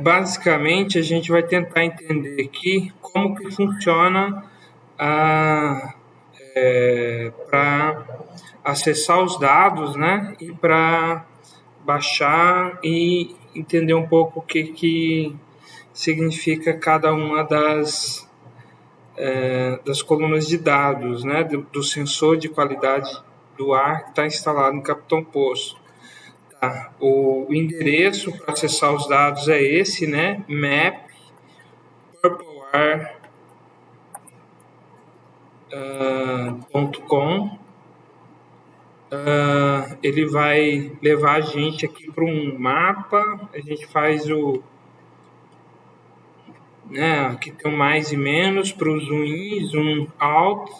Basicamente, a gente vai tentar entender aqui como que funciona para acessar os dados, né? E para baixar e entender um pouco o que significa cada uma das colunas de dados, né? Do sensor de qualidade do ar que está instalado no Capitão Poço. Tá. O endereço para acessar os dados é esse, né? map.purplear.com. Ele vai levar a gente aqui para um mapa. A gente faz aqui tem o mais e menos para o zoom in, zoom out.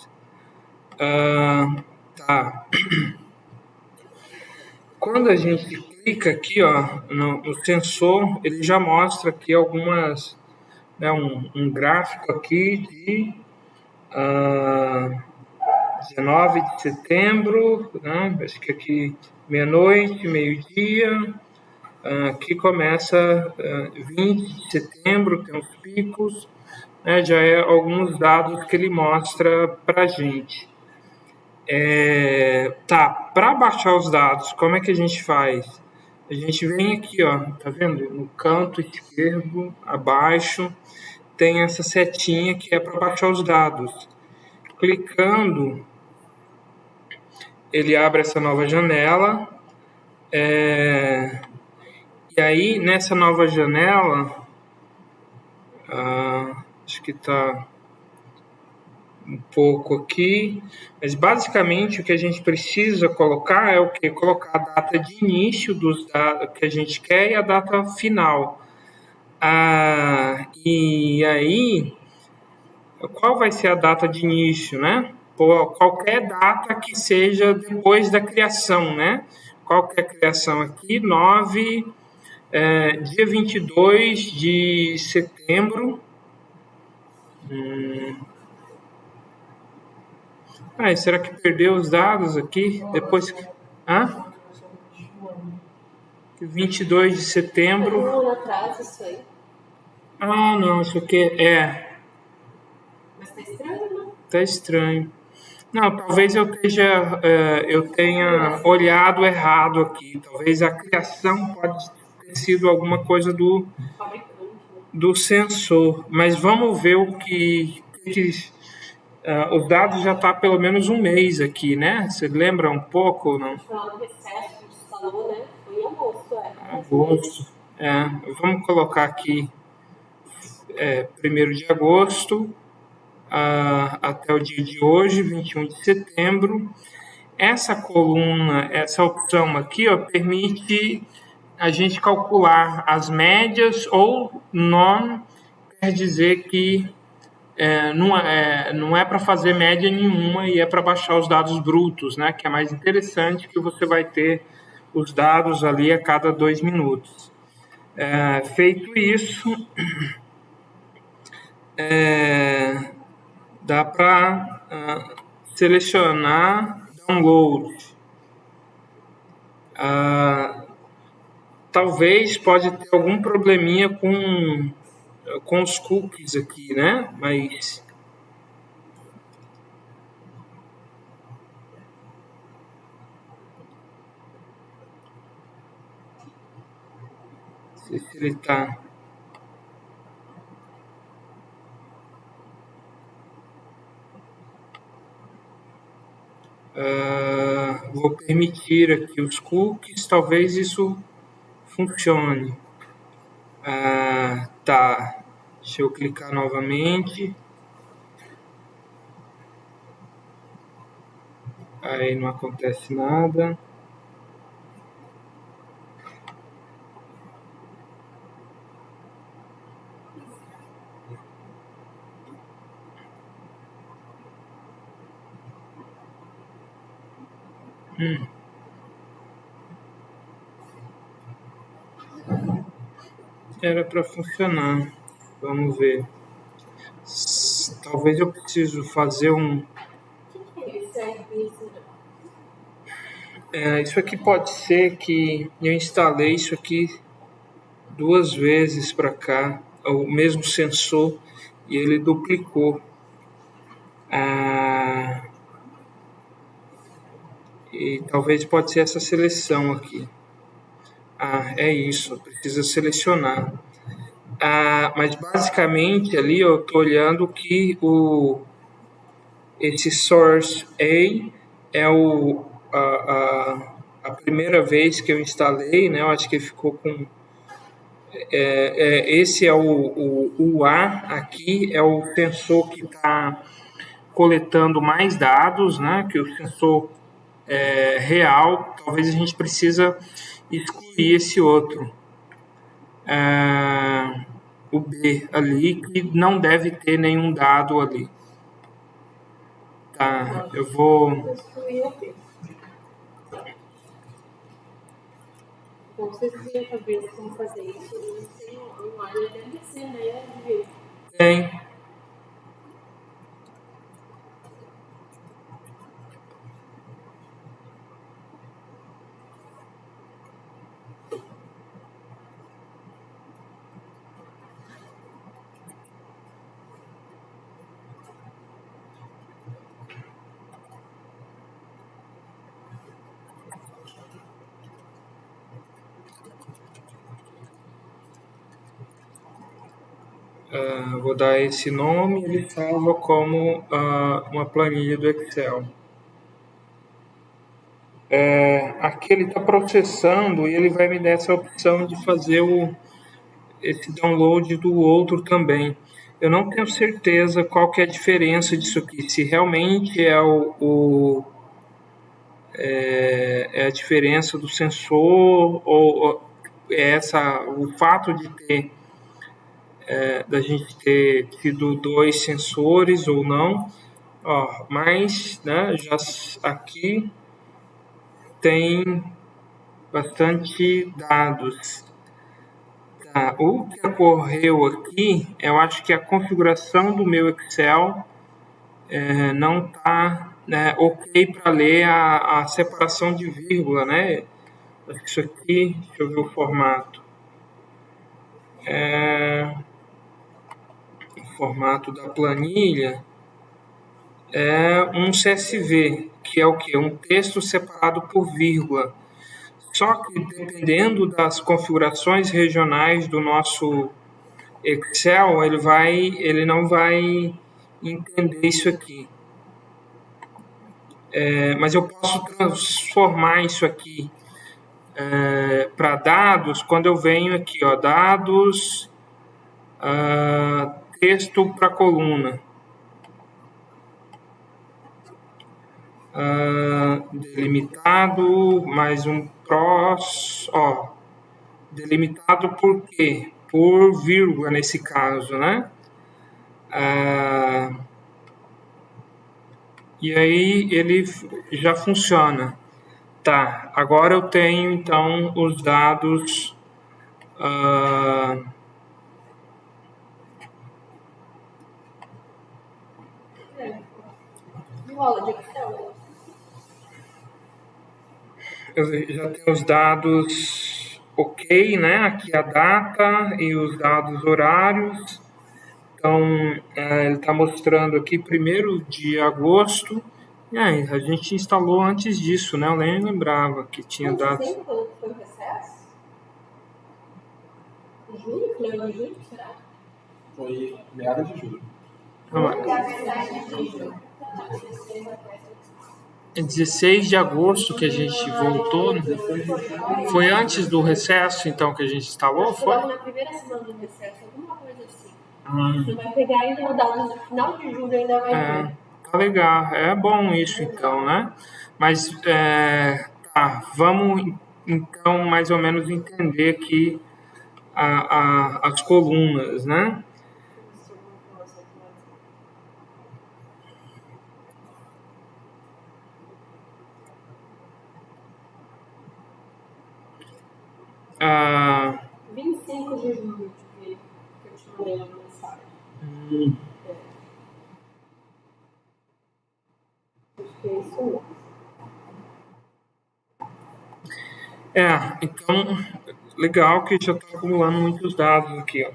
Tá. Quando a gente clica aqui, ó, no sensor, ele já mostra aqui algumas, um gráfico aqui de 19 de setembro, né? Acho que aqui meia-noite, meio-dia. Aqui começa 20 de setembro, tem os picos, né? Já é alguns dados que ele mostra para a gente. Para baixar os dados, como é que a gente faz? A gente vem aqui, ó, tá vendo? No canto esquerdo, abaixo, tem essa setinha que é para baixar os dados. Clicando, ele abre essa nova janela. E aí, nessa nova janela, acho que está um pouco aqui, mas basicamente o que a gente precisa colocar é o que? Colocar a data de início dos dados que a gente quer e a data final. E aí, qual vai ser a data de início, né? Qualquer data que seja depois da criação, né? Qual que é a criação aqui? Dia 22 de setembro. Será que perdeu os dados aqui? Depois. 22 de setembro. Um ano atrás, isso aí. Não, isso aqui é. Mas tá estranho, não? Tá estranho. Não, talvez eu tenha olhado errado aqui. Talvez a criação pode ter sido alguma coisa do sensor. Mas vamos ver o que os dados já está pelo menos um mês aqui, né? Você lembra um pouco? Não? Falando do recesso que a gente falou, né? Foi em agosto, Agosto. Vamos colocar aqui 1º de agosto até o dia de hoje, 21 de setembro. Essa coluna, essa opção aqui, ó, permite a gente calcular as médias ou non, quer dizer que não é para fazer média nenhuma e é para baixar os dados brutos, né? Que é mais interessante, que você vai ter os dados ali a cada 2 minutos. Feito isso, dá para selecionar download. Talvez pode ter algum probleminha com os cookies aqui, né? Mas se ele está vou permitir aqui os cookies, talvez isso funcione. Tá, deixa eu clicar novamente. Aí não acontece nada. Era para funcionar. Vamos ver. Talvez eu preciso fazer um. Isso aqui pode ser que eu instalei isso aqui 2 vezes para cá o mesmo sensor e ele duplicou. E talvez pode ser essa seleção aqui. É isso, precisa selecionar. Mas basicamente ali eu estou olhando que esse source A é a primeira vez que eu instalei, né? Eu acho que ficou com esse é o A aqui é o sensor que está coletando mais dados, né? Que o sensor real, talvez a gente precisa excluir esse outro, o B ali, que não deve ter nenhum dado ali. Tá, eu vou Excluir o B. Então, vocês viram talvez como fazer isso, eu não sei online, deve ser, né? Tem. Vou dar esse nome, ele salva como uma planilha do Excel. Aqui ele está processando e ele vai me dar essa opção de fazer esse download do outro também. Eu não tenho certeza qual que é a diferença disso aqui, se realmente é a diferença do sensor ou é o fato de da gente ter tido 2 sensores ou não. Mas, né, já aqui tem bastante dados. Tá, o que ocorreu aqui, eu acho que a configuração do meu Excel não está, né, ok para ler a separação de vírgula, né? Acho que isso aqui, deixa eu ver o formato. O formato da planilha é um CSV, que é o quê? Um texto separado por vírgula. Só que dependendo das configurações regionais do nosso Excel, ele não vai entender isso aqui. Mas eu posso transformar isso aqui para dados quando eu venho aqui, dados, texto para coluna. Delimitado, mais um pros, delimitado por quê? Por vírgula nesse caso, né? E aí ele já funciona. Tá, agora eu tenho então os dados Rola de Excel. eu já tenho os dados ok, né? Aqui a data e os dados horários. Então, ele está mostrando aqui 1º de agosto. E aí, a gente instalou antes disso, né? Eu nem lembrava que tinha dados. Você lembra quando foi o recesso? Em julho? Final de julho, será? Foi meados de julho. É 16 de agosto que a gente voltou. Né? Foi antes do recesso, então, que a gente instalou? Foi logo na primeira semana do recesso, alguma coisa assim. Você vai pegar ainda no dado no final de julho, ainda vai ver. Tá legal, é bom isso então, né? Mas tá, vamos então mais ou menos entender aqui as colunas, né? Ah, 25 de julho que eu te mandei uma mensagem. Acho que é isso mesmo. então legal que já está acumulando muitos dados aqui, ó.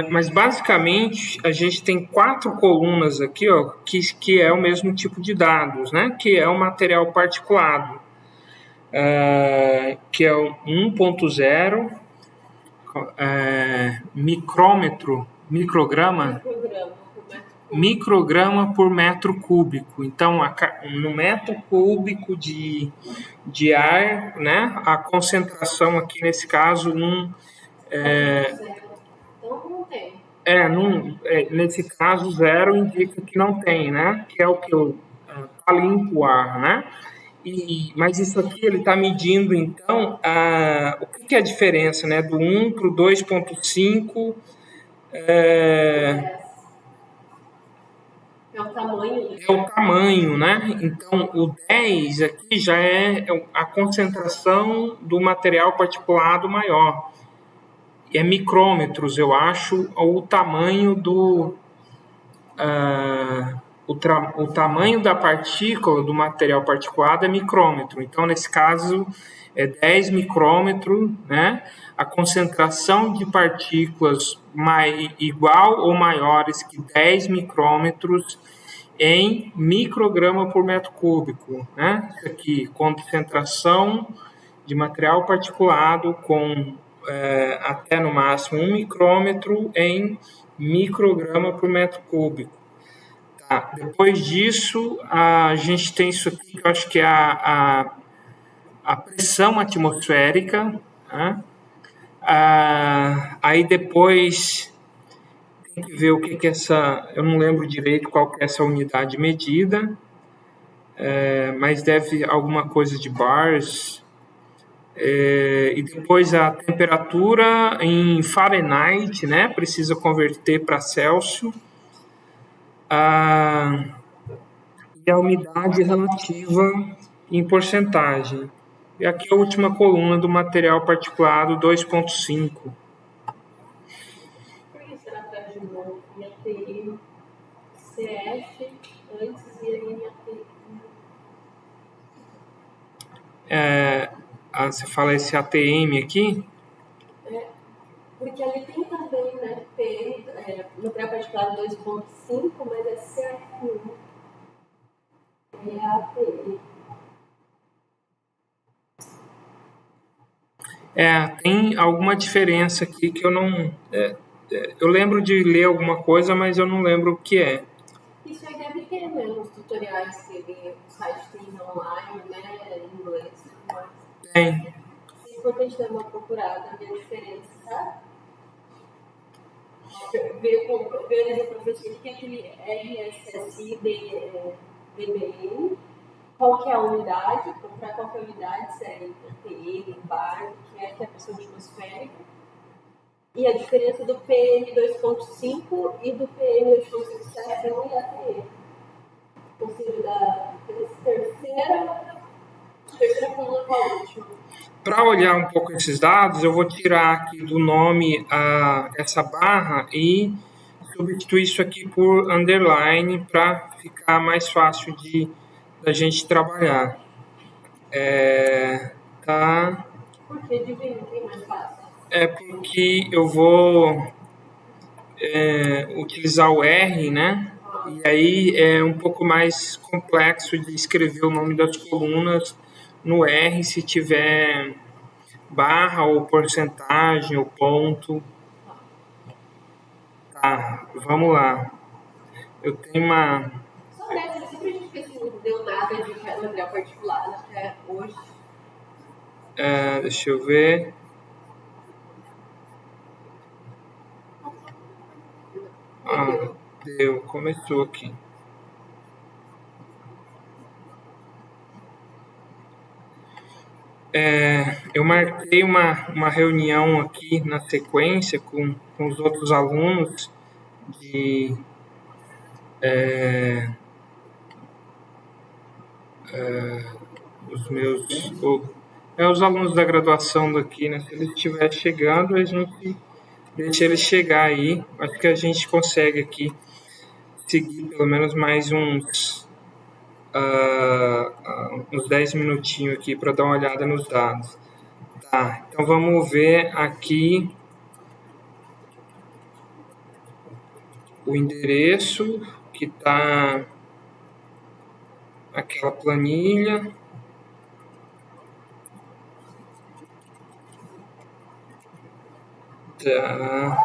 Mas basicamente a gente tem 4 colunas aqui, ó, que é o mesmo tipo de dados, né? Que é o material particulado, que é o 1.0, micrograma por metro cúbico. Então, no metro cúbico de ar, né? A concentração aqui nesse caso nesse caso, 0 indica que não tem, né? Que é o que tá limpo o ar, né? Mas isso aqui ele está medindo, então, o que é a diferença, né? Do 1 para o 2.5. É o tamanho. É o tamanho, né? Então, o 10 aqui já é a concentração do material particulado maior. É micrômetros, eu acho, o tamanho o tamanho da partícula do material particulado é micrômetro. Então, nesse caso, é 10 micrômetros, né? A concentração de partículas igual ou maiores que 10 micrômetros em micrograma por metro cúbico, né? Isso aqui, concentração de material particulado com até no máximo 1 micrômetro em micrograma por metro cúbico. Tá. Depois disso, a gente tem isso aqui, que eu acho que é a pressão atmosférica, né? Aí depois tem que ver o que é essa, eu não lembro direito qual que é essa unidade medida, mas deve alguma coisa de bars. E depois a temperatura em Fahrenheit, né? Precisa converter para Celsius. E a umidade relativa em porcentagem. E aqui a última coluna do material particulado 2.5. Por que será atrás de novo? Ia ter CF antes e aí ia ter. Você fala esse ATM aqui? Porque ali tem também, né, PM, material particulado 2.5, mas é CF1. É ATM. Tem alguma diferença aqui que eu não... eu lembro de ler alguma coisa, mas eu não lembro o que é. Isso aí deve ter, né, nos tutoriais que o site tem online, né, em inglês. Tem. É importante dar uma procurada, ver a diferença, sabe? Ver o professor que é aquele RSSI, DBN, qual que é a unidade, para qual que é a unidade, se é ATM, bar, que é a pressão atmosférica, e a diferença do PM 2.5 e do PM 2.7 e ATM. Ou seja, da terceira coluna para a última. Para olhar um pouco esses dados, eu vou tirar aqui do nome essa barra e substituir isso aqui por underline para ficar mais fácil da gente trabalhar. Tá? Por que dividir é mais fácil? Porque eu vou utilizar o R, né? E aí é um pouco mais complexo de escrever o nome das colunas no R se tiver barra ou porcentagem ou ponto. Tá, vamos lá. Eu tenho uma... Só nessa, sempre a gente fez que não deu nada de material particulado até hoje. Deixa eu ver. Deu, começou aqui. Eu marquei uma reunião aqui na sequência com os outros alunos os alunos da graduação daqui, né? Se eles estiverem chegando, a gente deixa eles chegar aí. Acho que a gente consegue aqui seguir pelo menos mais uns 10 minutinhos aqui para dar uma olhada nos dados. Tá, então vamos ver aqui o endereço que está aquela planilha. Tá,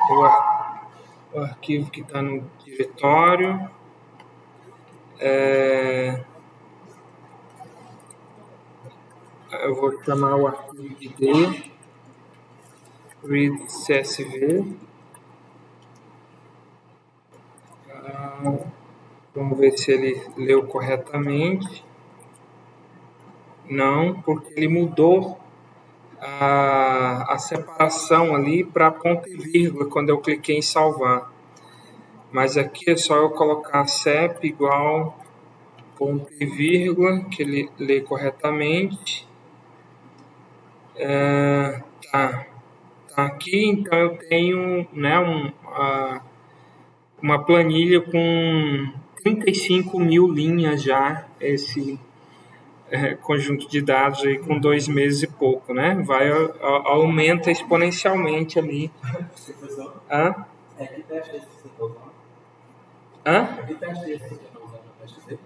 o arquivo que está no diretório. Eu vou chamar o arquivo de D, read CSV. Vamos ver se ele leu corretamente. Não, porque ele mudou a separação ali para ponto e vírgula quando eu cliquei em salvar. Mas aqui é só eu colocar CEP igual ponto e vírgula, que ele lê corretamente. Tá aqui, então eu tenho, né, uma planilha com 35 mil linhas já, esse conjunto de dados aí com 2 meses e pouco, né? Aumenta exponencialmente ali. Professor, Hã? que teste esse que você está usando? Que teste esse que você está usando? O teste C?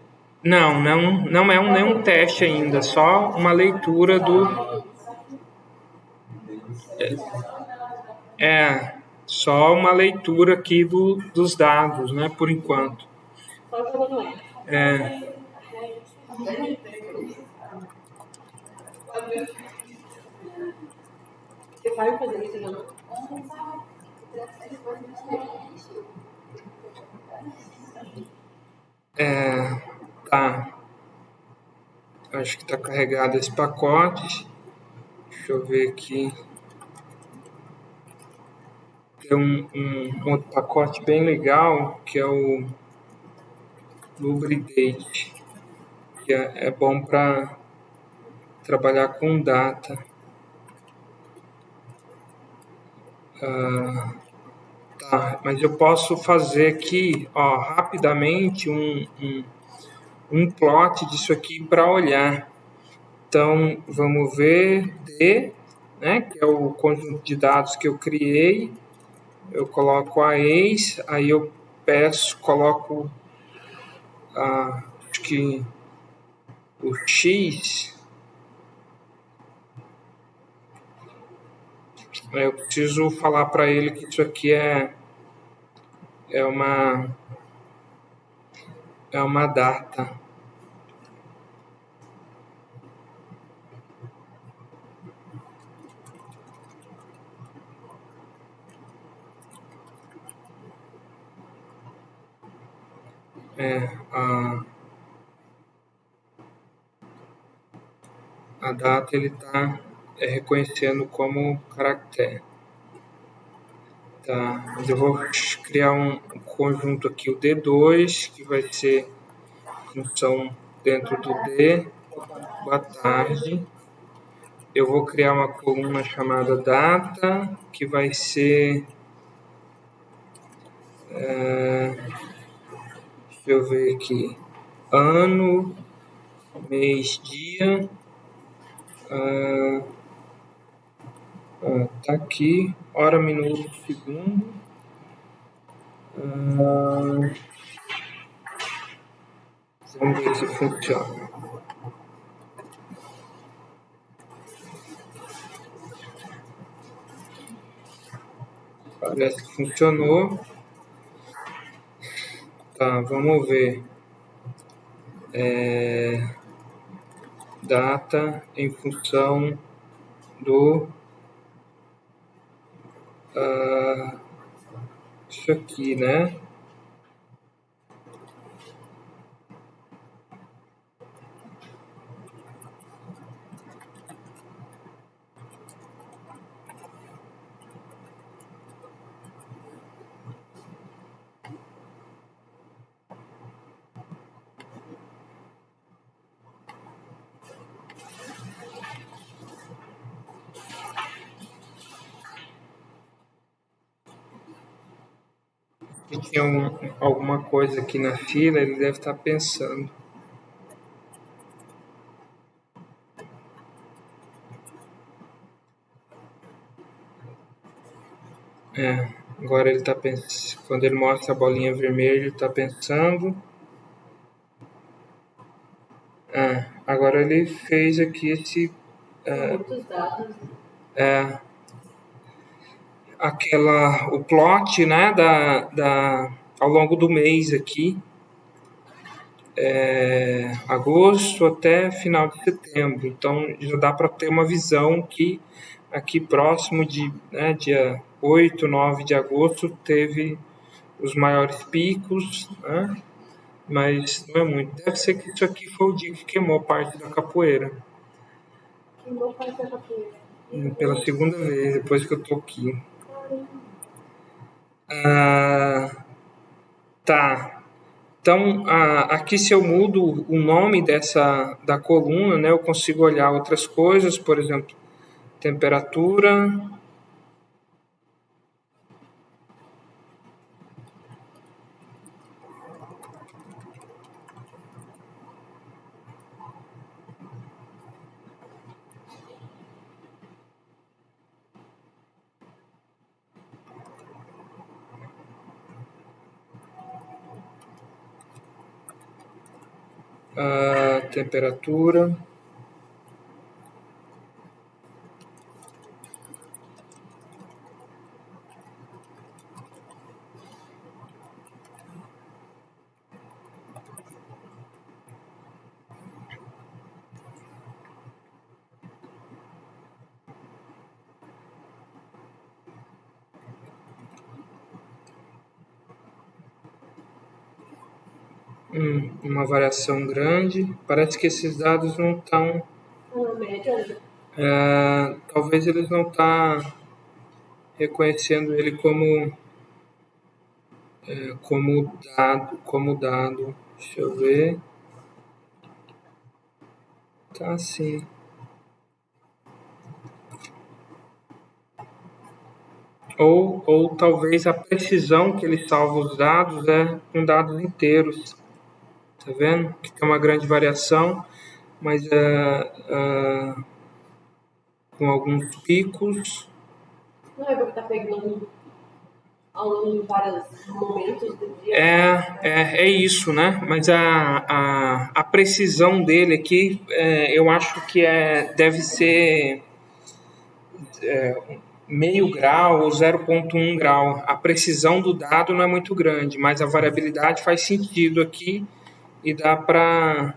Não é nenhum teste ainda, só uma leitura só uma leitura aqui dos dados, né, por enquanto. Só jogando ele. Você vai fazer isso, não? Tá. Acho que está carregado esse pacote. Deixa eu ver aqui. Tem um outro pacote bem legal, que é o Lubridate, que é bom para trabalhar com data. Tá, mas eu posso fazer aqui, ó, rapidamente um plot disso aqui para olhar. Então, vamos ver D, né, que é o conjunto de dados que eu criei. Eu coloco a ex, aí eu coloco acho que o X. Eu preciso falar para ele que isso aqui é uma data. A data ele está reconhecendo como caractere. Tá, mas eu vou criar um conjunto aqui, o D2, que vai ser função dentro do D. Boa tarde. Eu vou criar uma coluna chamada data, que vai ser... deixa eu ver aqui. Ano, mês, dia. Tá aqui. Hora, minuto, segundo. Vamos ver se funciona. Parece que funcionou. Tá, vamos ver. Data em função do... isso aqui, né? Se tinha alguma coisa aqui na fila, ele deve estar pensando. Agora ele está pensando. Quando ele mostra a bolinha vermelha, ele está pensando. Agora ele fez aqui esse. Muitos dados. O plot, né, ao longo do mês aqui, agosto até final de setembro. Então já dá para ter uma visão que aqui próximo de dia 8, 9 de agosto teve os maiores picos, né? Mas não é muito. Deve ser que isso aqui foi o dia que queimou parte da capoeira. Queimou parte da capoeira. Pela segunda vez, depois que eu tô aqui. Tá. Então, aqui se eu mudo o nome da coluna, né, eu consigo olhar outras coisas, por exemplo, temperatura. Temperatura. Uma variação grande. Parece que esses dados não estão. Talvez eles não estão reconhecendo ele como dado. Deixa eu ver. Tá sim. Ou talvez a precisão que ele salva os dados é com dados inteiros. Tá vendo? Que tem uma grande variação, mas com alguns picos. Não é porque tá pegando ao longo de vários momentos do dia. É isso, né? Mas a precisão dele aqui, eu acho que deve ser meio grau ou 0,1 grau. A precisão do dado não é muito grande, mas a variabilidade faz sentido aqui e dá para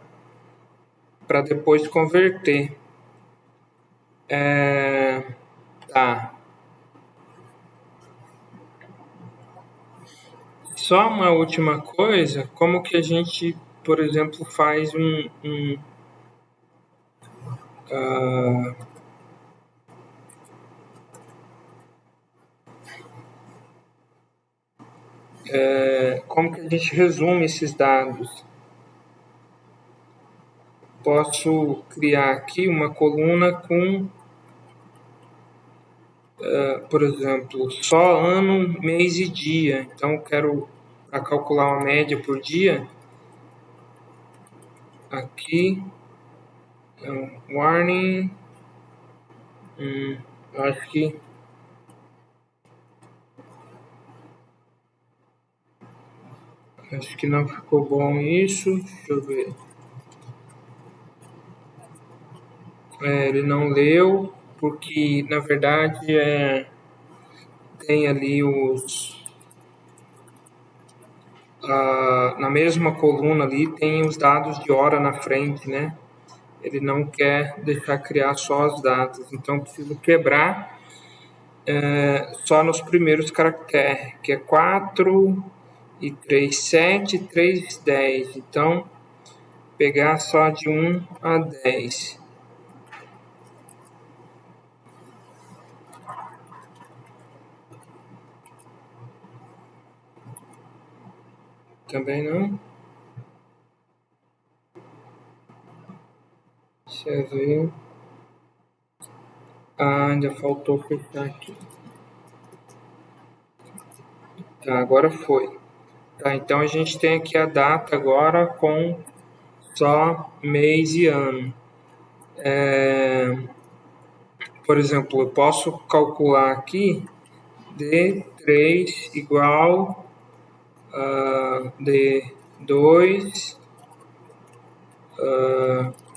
depois converter. Tá. Só uma última coisa, como que a gente, por exemplo, faz como que a gente resume esses dados? Posso criar aqui uma coluna com, por exemplo, só ano, mês e dia. Então, eu quero calcular uma média por dia. Aqui, warning. Acho que não ficou bom isso. Deixa eu ver. Ele não leu, porque na verdade tem ali na mesma coluna ali tem os dados de hora na frente, né? Ele não quer deixar criar só as datas, então eu preciso quebrar só nos primeiros caracteres, que é 4 e 3, 7, 3, 10. Então, pegar só de 1 a 10. Também não. Deixa eu ver. Ainda faltou fechar aqui. Tá, agora foi. Tá, então a gente tem aqui a data agora com só mês e ano. Por exemplo, eu posso calcular aqui D3 igual D2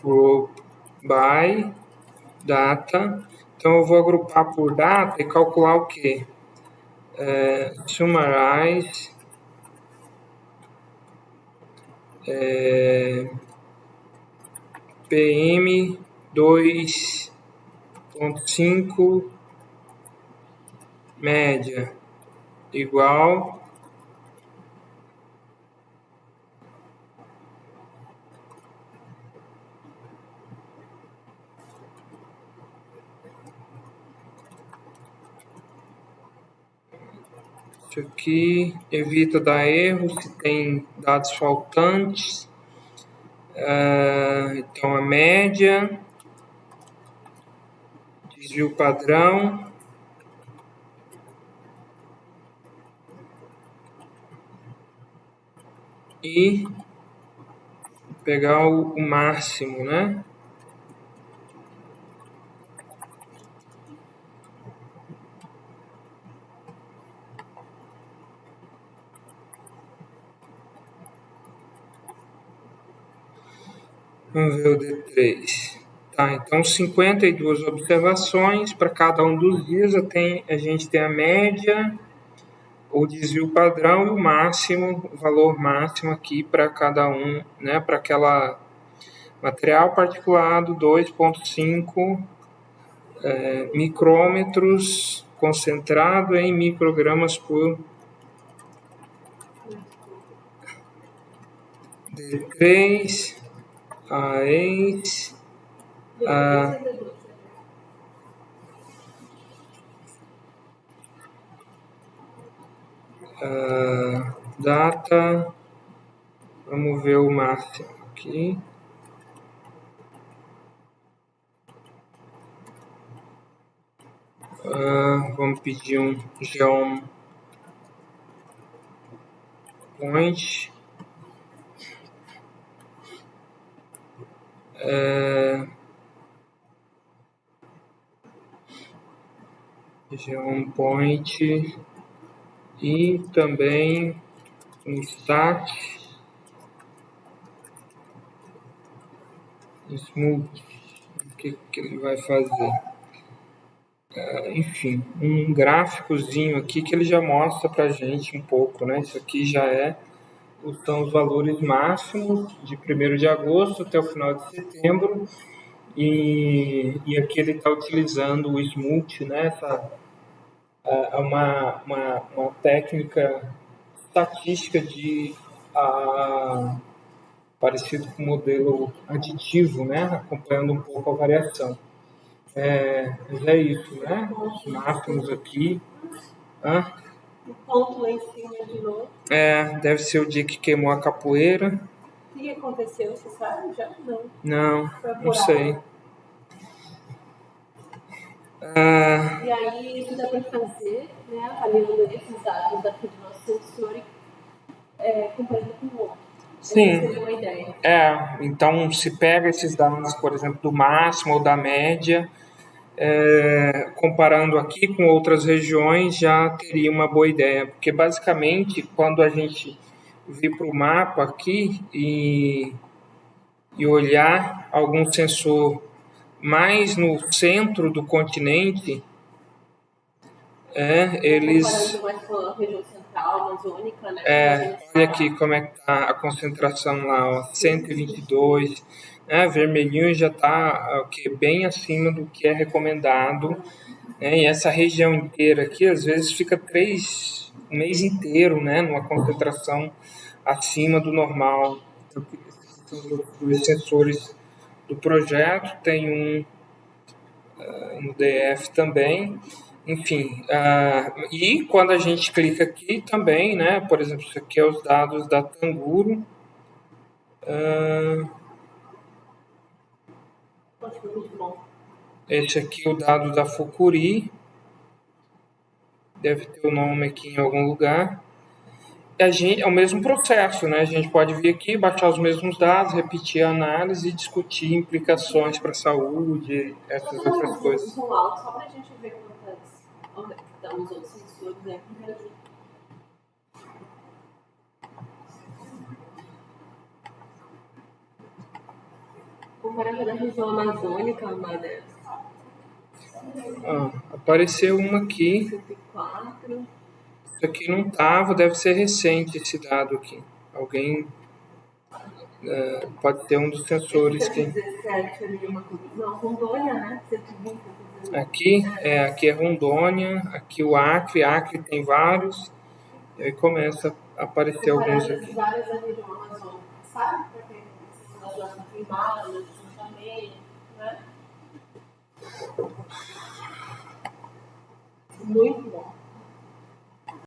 group by data. Então eu vou agrupar por data e calcular o quê? Summarize PM 2.5 média igual isso aqui, evita dar erro se tem dados faltantes. Então a média, desvio padrão, e pegar o máximo, né? Vamos ver o D3. Tá, então 52 observações para cada um dos dias. A gente tem a média, o desvio padrão e o máximo, o valor máximo aqui para cada um, né? Para aquela material particulado 2,5 micrômetros concentrado em microgramas por D3, data, vamos ver o máximo aqui. Vamos pedir um geom point. Geom point e também um stat smooth. O que ele vai fazer? Enfim, um gráficozinho aqui que ele já mostra pra gente um pouco, né? Isso aqui já são os valores máximos de 1º de agosto até o final de setembro, e aqui ele está utilizando o smooth, né? Uma técnica estatística parecido com o modelo aditivo, né? Acompanhando um pouco a variação. Mas é isso, né? Os máximos aqui. O ponto lá em cima de novo. Deve ser o dia que queimou a capoeira. O que aconteceu? Você sabe já? Não sei. E aí isso dá para fazer, né? Avaliando esses dados daqui do nosso sensor e comparando com o outro. Sim. Essa seria uma ideia. Então se pega esses dados, por exemplo, do máximo ou da média, comparando aqui com outras regiões, já teria uma boa ideia, porque basicamente quando a gente vir para o mapa aqui e olhar algum sensor mais no centro do continente, eles... Comparando mais com a região central, amazônica, né? Olha aqui como é que está a concentração lá, ó, 122, vermelhinho já está bem acima do que é recomendado, né? E essa região inteira aqui, às vezes, fica um mês inteiro, né, numa concentração acima do normal. Então, esses são os dois sensores do projeto, tem um no DF também. Enfim, e quando a gente clica aqui também, né, por exemplo, isso aqui é os dados da Tanguro. Esse aqui é o dado da Fukuri. Deve ter o nome aqui em algum lugar. É o mesmo processo, né? A gente pode vir aqui, baixar os mesmos dados, repetir a análise e discutir implicações para a saúde, essas outras coisas. Só para a gente ver Então, os outros sensores é que me ajudam. Comparado da região amazônica, Amada. Apareceu uma aqui. 104. Isso aqui não estava, deve ser recente esse dado aqui. Alguém pode ter um dos sensores que. 117 ali, não, Rondônia, né? 120. Aqui é Rondônia, aqui o Acre tem vários, e aí começa a aparecer alguns aqui. Várias da região amazônica, sabe? Porque nós já estamos queimadas, também, né? Muito bom.